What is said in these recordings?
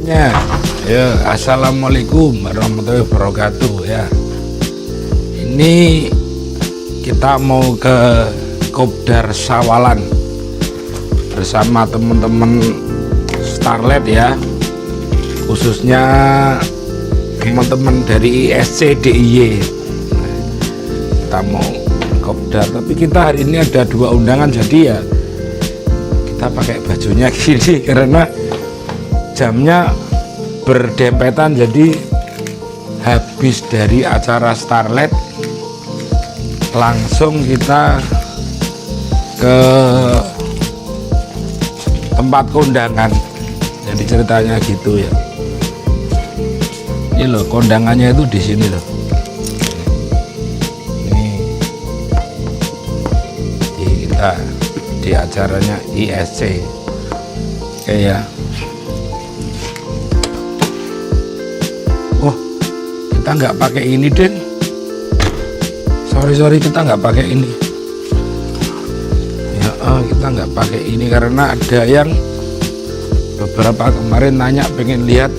selanjutnya. Ya, assalamualaikum warahmatullahi wabarakatuh ya. Ini kita mau ke Kopdar Sawalan bersama teman-teman Starlet ya, khususnya teman-teman dari ISC DIY. Kita mau Kopdar, tapi kita hari ini ada 2 undangan, jadi ya kita pakai bajunya gini karena jamnya berdempetan, jadi habis dari acara Starlet langsung kita ke tempat kondangan. Jadi ceritanya gitu ya. Ini loh kondangannya itu di sini loh. Ini kita di acaranya ISC. Oke ya. Oh, kita nggak pakai ini, Den. Sorry kita nggak pakai ini. Ya, kita nggak pakai ini karena ada yang beberapa kemarin nanya pengen lihat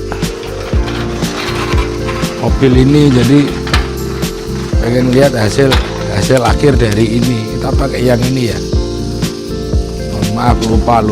mobil ini, jadi pengen lihat hasil akhir dari ini. Kita pakai yang ini ya. Maaf, lupa.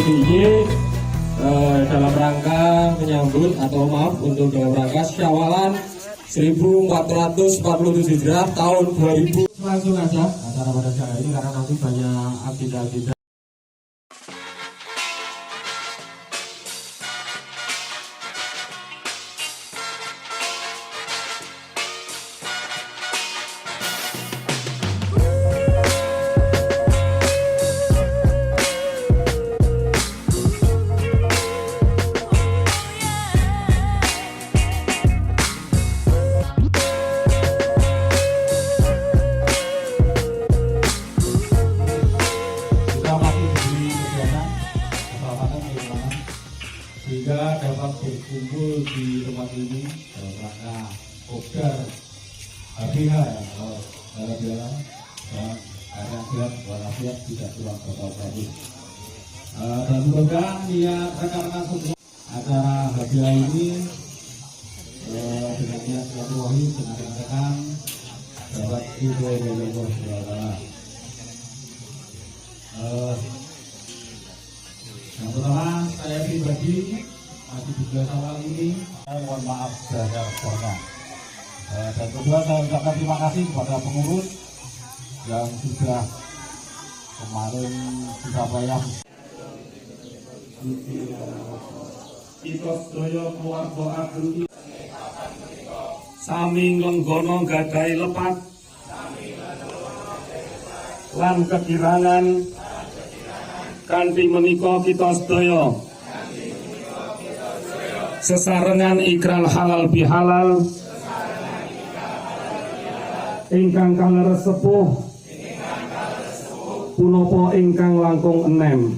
PDIY dalam rangka menyambut atau maaf untuk dalam rangka Syawalan 1447 Hijrah tahun 2000. Langsung aja acara pada siang ini karena nanti banyak agenda-agenda. Sehingga dapat berkumpul di tempat ini dalam rangka Kopdar HBH Halal dan keadaan sehat walafiat tidak kurang total tadi. Dan semoga niat rekan-rekan semua acara HBH ini dengan niat silaturahmi dengan rekan-rekan dapat ridho dari Allah Subhanahu. Yang pertama, saya pribadi masih di awal ini, saya mohon maaf saya responnya. Dan kedua, saya ucapkan terima kasih kepada pengurus yang sudah kemarin sudah bayar. Kita sedaya keluarga Ageng sami ngenggono gadai lepat lan kekirangan kanthi menika kita sedaya sesarengan ikrar halal bihalal ingkang kaleres sepuh punapa ingkang langkung enem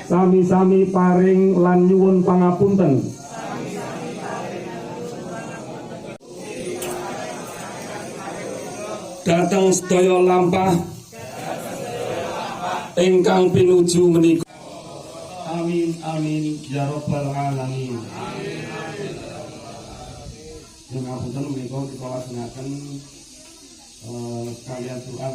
sami-sami paring lan nyuwun pangapunten dhateng sedaya lampah ingkang pinuju menika. Amin amin ya rabbal alamin. Ngapunten menika kita lajengaken kalian doa.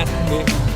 Nggih.